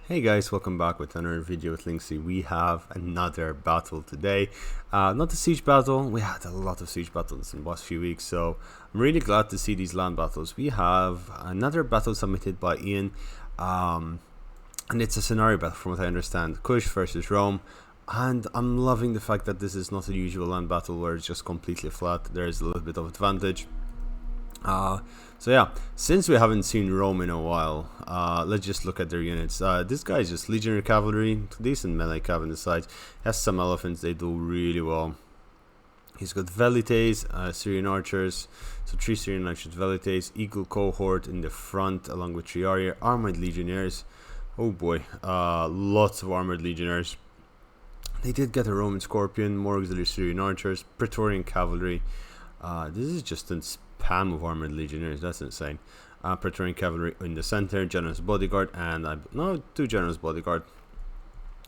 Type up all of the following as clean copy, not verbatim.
Hey guys, welcome back with another video with Linksy. We have another battle today. Not the siege battle. We had a lot of siege battles in the last few weeks, so I'm really glad to see these land battles. We have another battle submitted by Ian, and it's a scenario battle from what I understand. Kush versus Rome, and I'm loving the fact that this is not a usual land battle where it's just completely flat. There's a little bit of advantage. So yeah, since we haven't seen Rome in a while, let's just look at their units. This guy is just legionary cavalry, decent melee cav on the side. Has some elephants, they do really well. He's got velites, Syrian archers, so 3 Syrian archers, velites, eagle cohort in the front along with triaria, armored legionnaires. Oh boy, lots of armored legionnaires. They did get a Roman scorpion, more auxiliary Syrian archers, Praetorian cavalry. This is just a spam of armored legionnaires, that's insane. Praetorian cavalry in the center, generous bodyguard, and no, 2 generous bodyguard.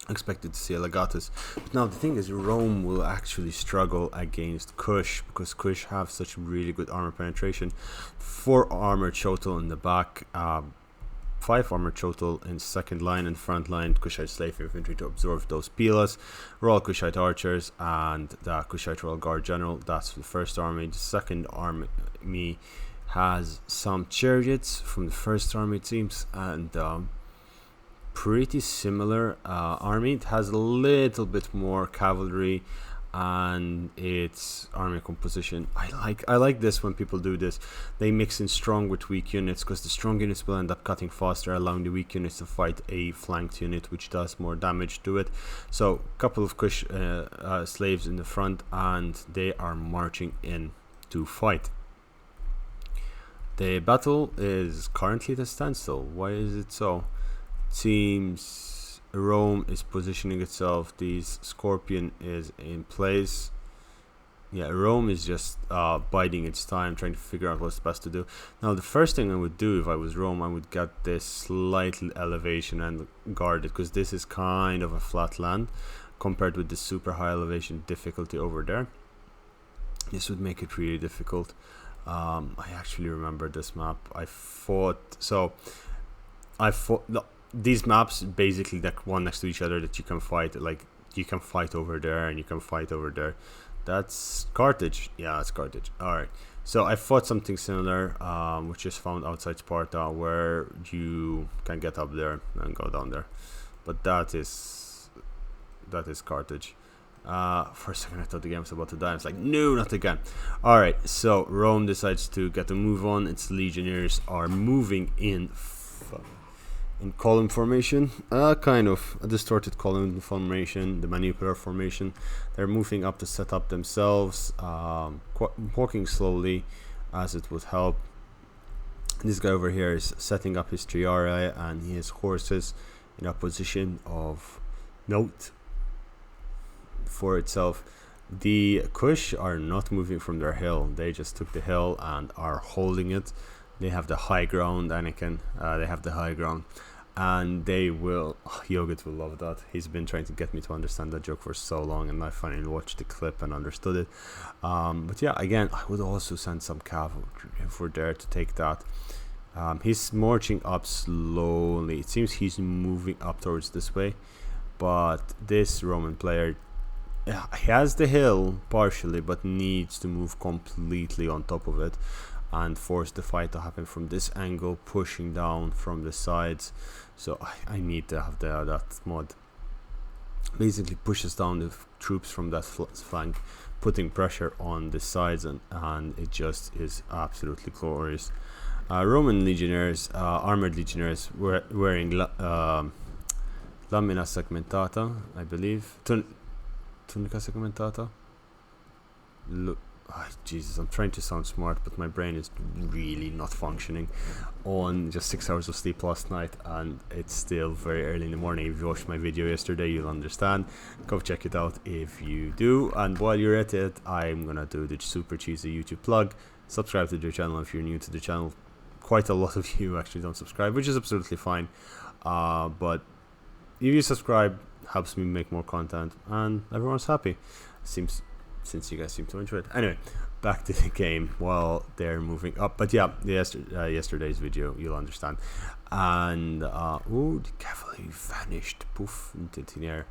Expected to see a legatus. But now the thing is, Rome will actually struggle against Kush because Kush have such really good armor penetration. 4 armored total in the back, 5 armored total in second line and front line. Kushite slave infantry to absorb those pilas, Royal Kushite archers, and the Kushite Royal Guard General. That's the first army. The second army has some chariots from the first army, it seems, and pretty similar army. It has a little bit more cavalry and its army composition. I like this when people do this. They mix in strong with weak units because the strong units will end up cutting faster, allowing the weak units to fight a flanked unit which does more damage to it. So a couple of Kush slaves in the front, and they are marching in to fight. The battle is currently at a standstill. Why is it so? It seems Rome is positioning itself. This scorpion is in place. Yeah, Rome is just biding its time, trying to figure out what's best to do. Now, the first thing I would do if I was Rome, I would get this slight elevation and guard it, because this is kind of a flat land compared with the super high elevation difficulty over there. This would make it really difficult. I actually remember this map. These maps basically, that one next to each other, that you can fight, like you can fight over there and you can fight over there. That's Carthage. Yeah, it's Carthage. Alright, so I fought something similar, which is found outside Sparta, where you can get up there and go down there, but that is Carthage. For a second I thought the game was about to die. I was like, no, not again. Alright, so Rome decides to get a move on. Its legionnaires are moving in column formation, kind of a distorted column formation, the manipular formation. They're moving up to set up themselves, walking slowly as it would help. This guy over here is setting up his triarii and his horses in a position of note for itself. The Kush are not moving from their hill. They just took the hill and are holding it. They have the high ground, Anakin. They have the high ground, and they will. Yogurt will love that. He's been trying to get me to understand that joke for so long, and I finally watched the clip and understood it. But yeah, again, I would also send some cavalry for there to take that. He's marching up slowly. It seems he's moving up towards this way, but this Roman player, he has the hill partially, but needs to move completely on top of it and force the fight to happen from this angle, pushing down from the sides. So I need to have that mod. Basically pushes down the troops from that flank, putting pressure on the sides, and it just is absolutely glorious. Roman legionnaires, armored legionnaires, wearing lamina segmentata, I believe. Tunica segmentata. Look, Jesus, I'm trying to sound smart, but my brain is really not functioning on just 6 hours of sleep last night, and it's still very early in the morning. If you watched my video yesterday, you'll understand. Go check it out if you do. And while you're at it, I'm gonna do the super cheesy YouTube plug. Subscribe to the channel if you're new to the channel. Quite a lot of you actually don't subscribe, which is absolutely fine. But if you subscribe, helps me make more content, and everyone's happy. Since you guys seem to enjoy it. Anyway, back to the game while they're moving up. But yeah, yesterday's video, you'll understand. And oh, the cavalry vanished, poof, into thin air.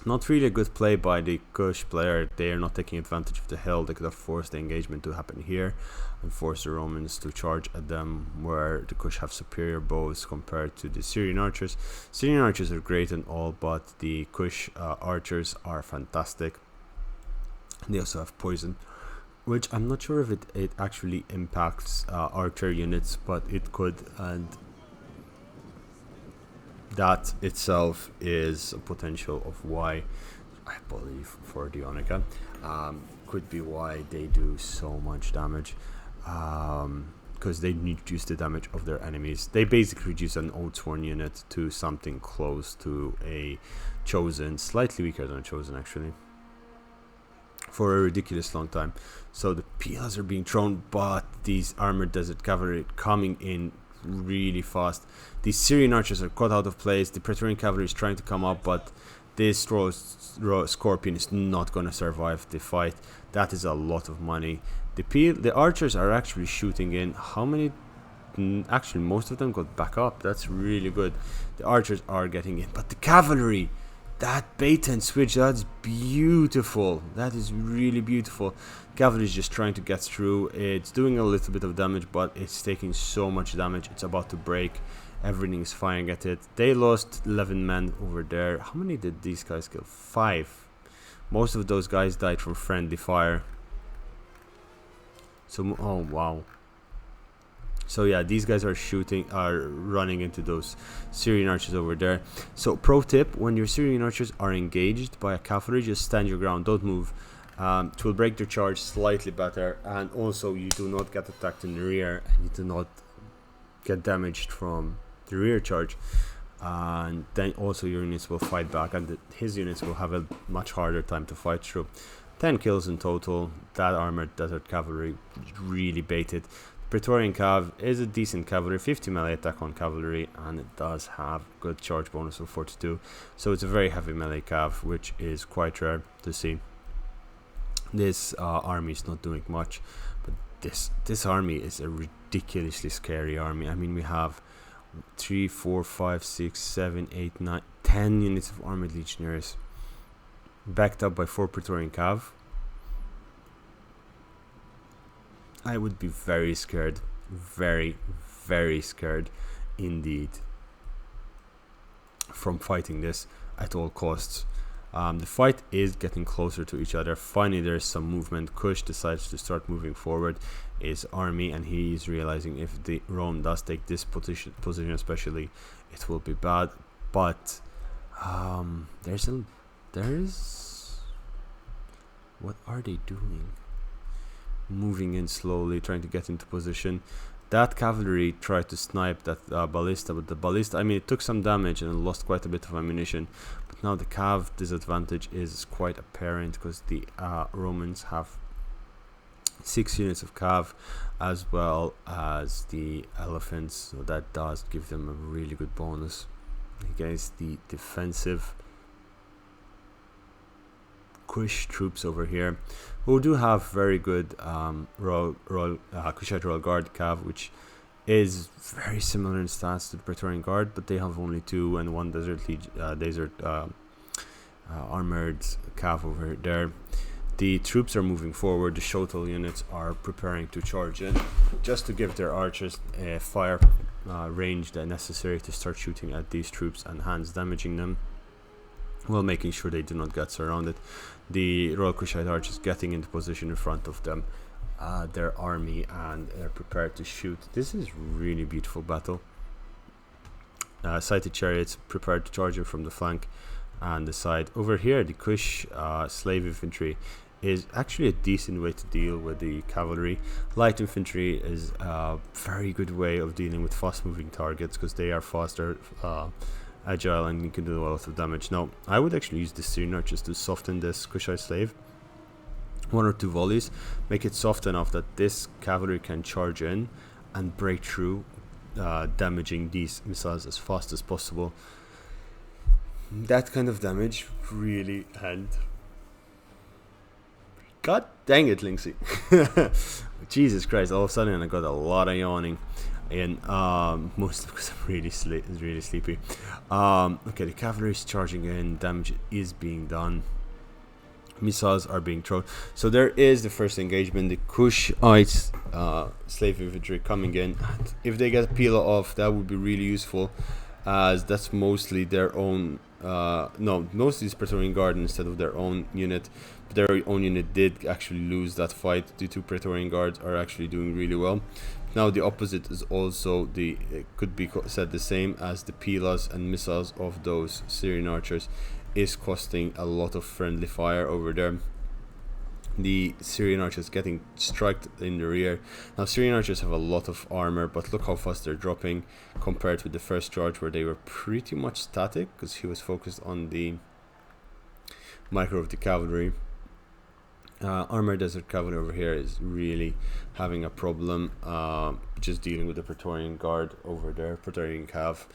Not really a good play by the Kush player. They are not taking advantage of the hill. They could have forced the engagement to happen here and forced the Romans to charge at them, where the Kush have superior bows compared to the Syrian archers. Syrian archers are great and all, but the Kush archers are fantastic. They also have poison, which I'm not sure if it actually impacts archer units, but it could, and that itself is a potential of why, I believe, for the Onika, could be why they do so much damage, because they reduce the damage of their enemies. They basically reduce an Oathsworn unit to something close to a Chosen, slightly weaker than a Chosen actually, for a ridiculous long time. So the peels are being thrown, but these armored desert cavalry coming in really fast. These Syrian archers are caught out of place. The Praetorian cavalry is trying to come up, but this Scorpion is not going to survive the fight. That is a lot of money. The archers are actually shooting in. How many? Actually, most of them got back up. That's really good. The archers are getting in, but the cavalry, that bait and switch, that's beautiful. That is really beautiful. Cavalry is just trying to get through. It's doing a little bit of damage, but it's taking so much damage. It's about to break. Everything is firing at it. They lost 11 men over there. How many did these guys kill? 5. Most of those guys died from friendly fire. So, oh wow. So yeah, these guys are running into those Syrian archers over there. So pro tip, when your Syrian archers are engaged by a cavalry, just stand your ground, don't move. It will break their charge slightly better, and also you do not get attacked in the rear, and you do not get damaged from the rear charge, and then also your units will fight back, and his units will have a much harder time to fight through. 10 kills in total. That armored desert cavalry really baited. Praetorian Cav is a decent cavalry, 50 melee attack on cavalry, and it does have good charge bonus of 42, so it's a very heavy melee cav, which is quite rare to see. This army is not doing much, but this army is a ridiculously scary army. I mean, we have 3, 4, 5, 6, 7, 8, 9, 10 units of armored legionnaires, backed up by 4 Praetorian Cav. I would be very scared, very, very scared indeed from fighting this at all costs. The fight is getting closer to each other. Finally, there's some movement. Kush decides to start moving forward his army, and he is realizing if the Rome does take this position especially, it will be bad. But there's what are they doing? Moving in slowly, trying to get into position. That cavalry tried to snipe that ballista, but the ballista, I mean, it took some damage and lost quite a bit of ammunition. But now the cav disadvantage is quite apparent, because the Romans have 6 units of cav as well as the elephants, so that does give them a really good bonus against the defensive Kush troops over here, who do have very good Kushite Royal Guard cav, which is very similar in stats to the Praetorian Guard, but they have only 2 and 1 desert armored cav over there. The troops are moving forward. The Shotel units are preparing to charge in, just to give their archers a fire range that necessary to start shooting at these troops and hence damaging them, while making sure they do not get surrounded. The Royal Kushite archers getting into position in front of them, their army, and they're prepared to shoot. This is really beautiful battle. Sighted chariots prepared to charge in from the flank and the side. Over here, the Kush slave infantry is actually a decent way to deal with the cavalry. Light infantry is a very good way of dealing with fast moving targets, because they are faster, agile, and you can do a lot of damage. Now, I would actually use the Syrian archers to soften this Kushite slave. 1 or 2 volleys, make it soft enough that this cavalry can charge in and break through, damaging these missiles as fast as possible. That kind of damage really, and god dang it, Linksy. Jesus Christ, all of a sudden I got a lot of yawning. in, mostly because I'm really sleepy. Okay, the cavalry is charging in, damage is being done, missiles are being thrown. So there is the first engagement, the Kushites slave infantry coming in. And if they get a peel off, that would be really useful, as that's mostly their own, no, mostly it's Praetorian Guard instead of their own unit. But their own unit did actually lose that fight. The two Praetorian Guards are actually doing really well. Now the opposite is also the, it could be said the same, as the pilas and missiles of those Syrian archers is costing a lot of friendly fire over there. The Syrian archers getting struck in the rear. Now Syrian archers have a lot of armor, but look how fast they're dropping compared with the first charge, where they were pretty much static because he was focused on the micro of the cavalry. Armor Desert Cavalry over here is really having a problem, just dealing with the Praetorian Guard over there, Praetorian Cav.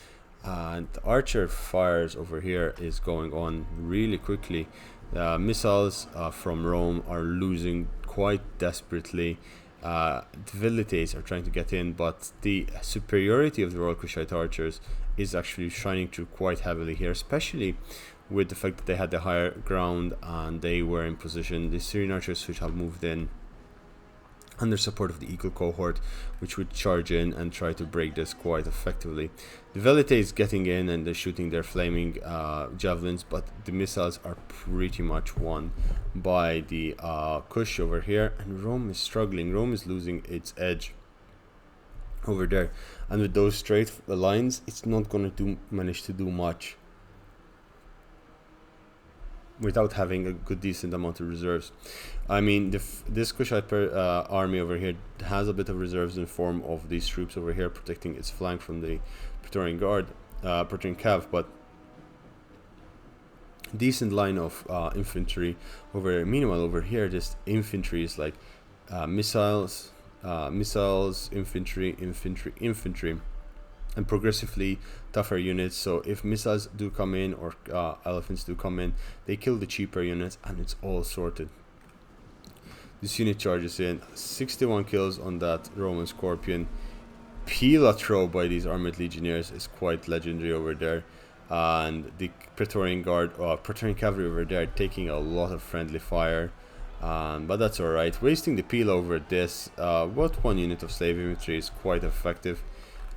And the archer fires over here is going on really quickly. Missiles from Rome are losing quite desperately. The Velites are trying to get in, but the superiority of the Royal Kushite archers is actually shining through quite heavily here, especially with the fact that they had the higher ground and they were in position. The Syrian archers which have moved in under support of the Eagle cohort, which would charge in and try to break this quite effectively. The Velites getting in and they're shooting their flaming javelins, but the missiles are pretty much won by the Kush over here, and Rome is struggling. Rome is losing its edge over there, and with those straight lines, it's not going to manage to do much without having a good decent amount of reserves. I mean, this Kushite army over here has a bit of reserves in form of these troops over here protecting its flank from the Praetorian Guard, Praetorian Cav, but decent line of infantry over here. Meanwhile, over here, this infantry is like missiles, infantry, and progressively tougher units. So if missiles do come in or elephants do come in, they kill the cheaper units, and it's all sorted. This unit charges in, 61 kills on that Roman Scorpion. Pila throw by these armored legionnaires is quite legendary over there, and the Praetorian Guard, Praetorian Cavalry over there taking a lot of friendly fire, but that's alright. Wasting the Pila over this, what one unit of slave infantry is quite effective.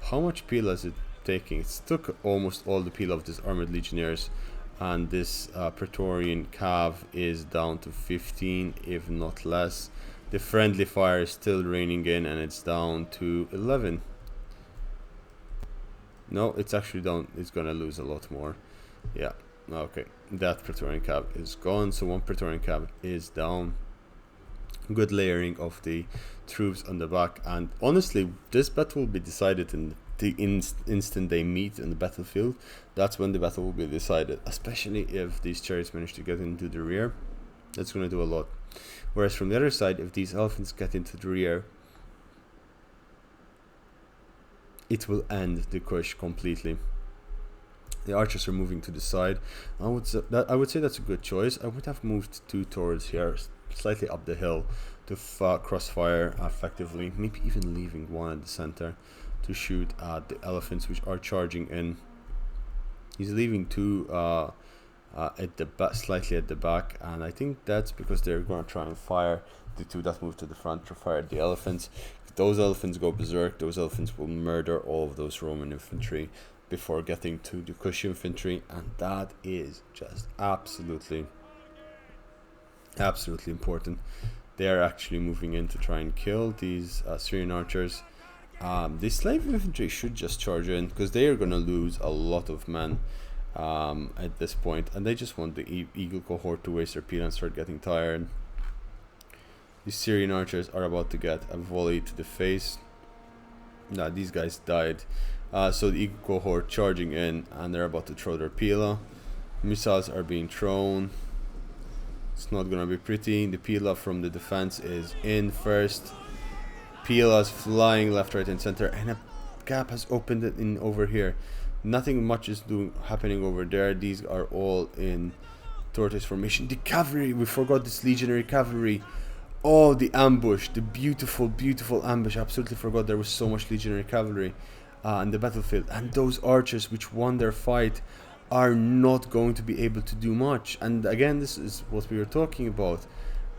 How much Pila is it taking? It took almost all the Pila of these armored legionnaires, and this Praetorian Cav is down to 15, if not less. The friendly fire is still raining in, and it's down to 11. No, it's actually down. It's gonna lose a lot more. Yeah, okay. That Praetorian Cav is gone, so one Praetorian Cav is down. Good layering of the troops on the back, and honestly, this battle will be decided in the instant they meet in the battlefield. That's when the battle will be decided, especially if these chariots manage to get into the rear. That's going to do a lot. Whereas from the other side, if these elephants get into the rear, it will end the Kush completely. The archers are moving to the side. I would say that's a good choice. I would have moved 2 towards here, slightly up the hill, to crossfire effectively, maybe even leaving one at the center to shoot at the elephants which are charging in. He's leaving 2 at the back, slightly at the back, and I think that's because they're going to try and fire the 2 that move to the front to fire the elephants. If those elephants go berserk, those elephants will murder all of those Roman infantry before getting to the Kush infantry, and that is just absolutely important. They are actually moving in to try and kill these Syrian archers. The slave infantry should just charge in, because they are going to lose a lot of men at this point, and they just want the Eagle cohort to waste their peel and start getting tired. The Syrian archers are about to get a volley to the face. Nah, these guys died. So the Eagle cohort charging in, and they're about to throw their pila. Missiles are being thrown. It's not gonna be pretty. The pila from the defense is in first. Pila's flying left, right, and center, and a gap has opened in over here. Nothing much is happening over there. These are all in tortoise formation. The cavalry, we forgot this legionary cavalry. Oh, the ambush, the beautiful, beautiful ambush. I absolutely forgot there was so much legionary cavalry in the battlefield. And those archers which won their fight are not going to be able to do much. And again, this is what we were talking about.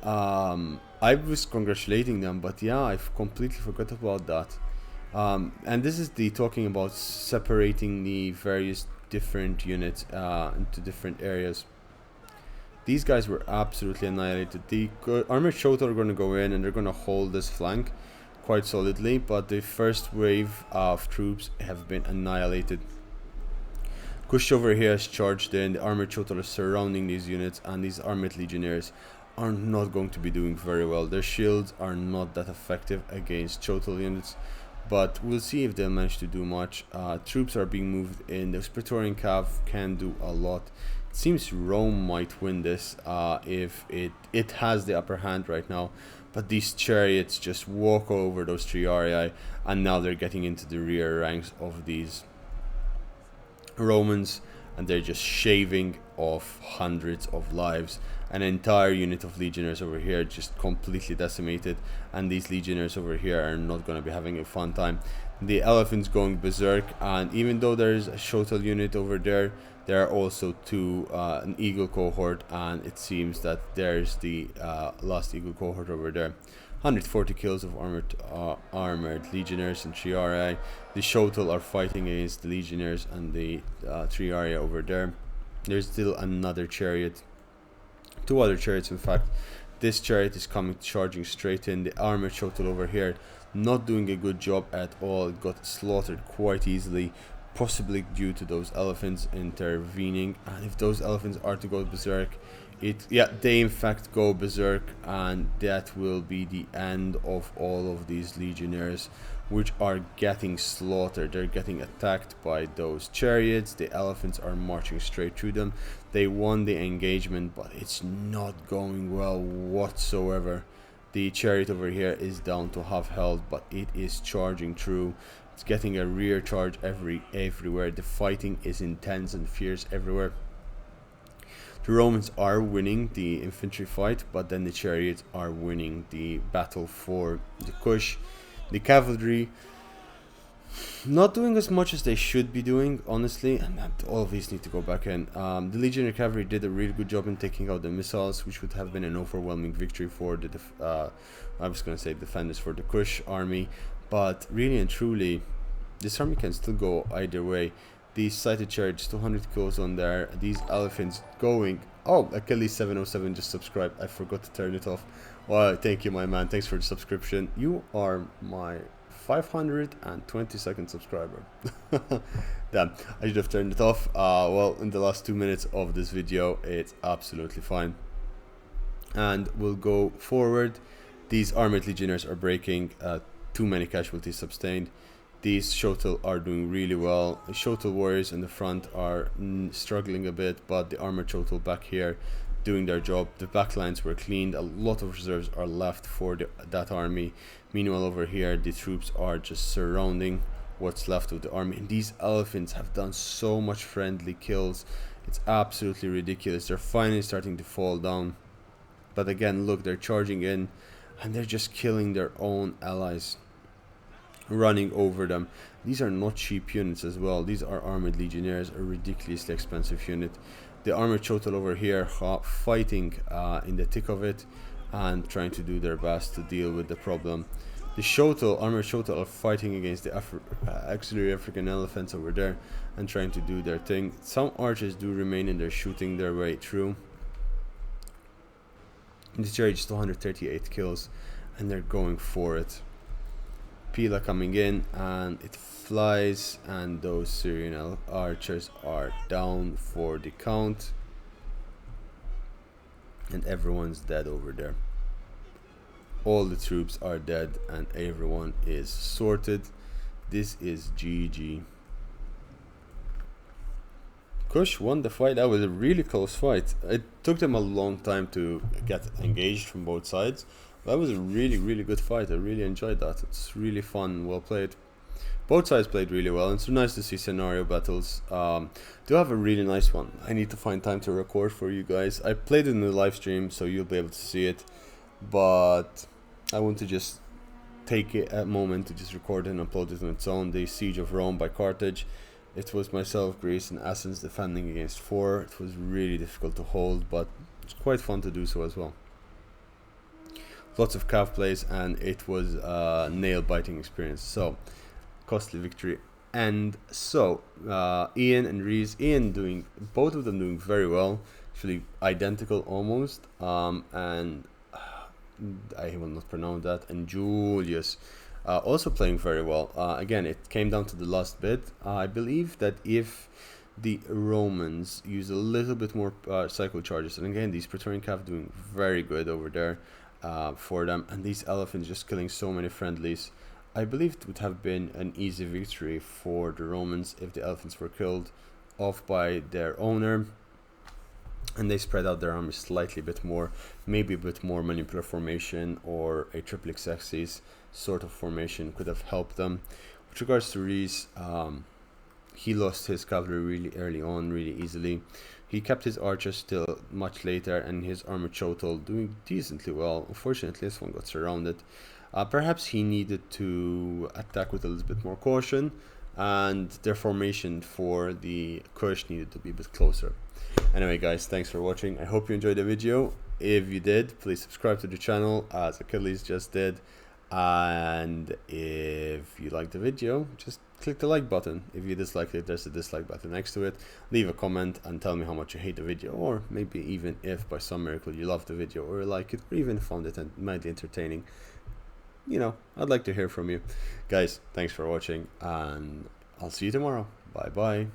I was congratulating them, but yeah, I've completely forgot about that. And this is the talking about separating the various different units into different areas. These guys were absolutely annihilated. The armored Shoto are going to go in and they're going to hold this flank quite solidly, but the first wave of troops have been annihilated. Kush over here has charged in. The armored Shoto are surrounding these units, and these armored legionnaires are not going to be doing very well. Their shields are not that effective against Shoto units, but we'll see if they'll manage to do much. Troops are being moved in. The Praetorian Cav can do a lot. It seems Rome might win this if it has the upper hand right now, but these chariots just walk over those triarii, and now they're getting into the rear ranks of these Romans, and they're just shaving off hundreds of lives. An entire unit of legionnaires over here just completely decimated, and these legionnaires over here are not going to be having a fun time. The elephants going berserk, and even though there's a Shotel unit over there, there are also an eagle cohort, and it seems that there's the last eagle cohort over there. 140 kills of armored legionnaires and triarii. The Shotel are fighting against the legionnaires and the triarii over there. There's still another chariot, 2 other chariots in fact. This chariot is coming charging straight in. The armored Shotel over here not doing a good job at all. It got slaughtered quite easily, possibly due to those elephants intervening. And if those elephants are to go berserk, they in fact go berserk, and that will be the end of all of these legionnaires which are getting slaughtered. They're getting attacked by those chariots. The elephants are marching straight through them. They won the engagement, but it's not going well whatsoever. The chariot over here is down to half health, but it is charging through. It's getting a rear charge everywhere. The fighting is intense and fierce everywhere. The Romans are winning the infantry fight, but then the chariots are winning the battle for the Kush. The cavalry not doing as much as they should be doing, honestly, and all of these need to go back in. The legionary cavalry did a really good job in taking out the missiles, which would have been an overwhelming victory for the I was going to say defenders, for the Kush army, but really and truly this army can still go either way. These sighted chariots, 200 kills on there. These elephants going. Oh, Achilles 707 just subscribed. I forgot to turn it off. Well, thank you, my man. Thanks for the subscription. You are my 522nd subscriber. Damn, I should have turned it off. Well, in the last 2 minutes of this video, it's absolutely fine. And we'll go forward. These armored legionnaires are breaking. Too many casualties sustained. These Shotel are doing really well. The Shotel warriors in the front are struggling a bit, but the armored Shotel back here doing their job. The backlines were cleaned. A lot of reserves are left for that army. Meanwhile, over here, the troops are just surrounding what's left of the army. And these elephants have done so much friendly kills. It's absolutely ridiculous. They're finally starting to fall down. But again, look, they're charging in, and they're just killing their own allies, running over them. These are not cheap units as well. These are armored legionnaires, a ridiculously expensive unit. The armored Shotel over here fighting in the thick of it and trying to do their best to deal with the problem. The Shotel, armored Shotel, are fighting against the auxiliary African elephants over there and trying to do their thing. Some archers do remain in there shooting their way through. This charge is 238 kills, and they're going for it. Pila coming in, and it flies, and those Syrian archers are down for the count, and everyone's dead over there. All the troops are dead, and everyone is sorted. This is GG. Kush won the fight. That was a really close fight. It took them a long time to get engaged from both sides. That was a really, really good fight. I really enjoyed that. It's really fun, well played. Both sides played really well, and it's nice to see scenario battles. Do have a really nice one. I need to find time to record for you guys. I played it in the live stream, so you'll be able to see it. but I want to just take a moment to just record it and upload it on its own. The Siege of Rome by Carthage. It was myself, Greece, and Athens defending against 4. It was really difficult to hold, but it's quite fun to do so as well. Lots of calf plays, and it was a nail-biting experience. So, costly victory. And so, Ian and Reese, both of them doing very well, actually identical almost, and I will not pronounce that, and Julius also playing very well. Again, it came down to the last bit. I believe that if the Romans use a little bit more cycle charges, and again, these Praetorian Cav doing very good over there for them, and these elephants just killing so many friendlies. I believe it would have been an easy victory for the Romans if the elephants were killed off by their owner, and they spread out their army slightly bit more, maybe a bit more manipular formation or a triple axis sort of formation could have helped them. With regards to Reese, he lost his cavalry really early on, really easily. He kept his archers till much later, and his armor total doing decently well. Unfortunately, this one got surrounded. Perhaps he needed to attack with a little bit more caution, and their formation for the Kush needed to be a bit closer. Anyway guys, thanks for watching. I hope you enjoyed the video. If you did, please subscribe to the channel as Achilles just did, and if you liked the video, just click the like button. If you disliked it, there's a dislike button next to it. Leave a comment and tell me how much you hate the video, or maybe even if by some miracle you loved the video or like it, or even found it mildly entertaining. You know, I'd like to hear from you. Guys, thanks for watching, and I'll see you tomorrow. Bye bye.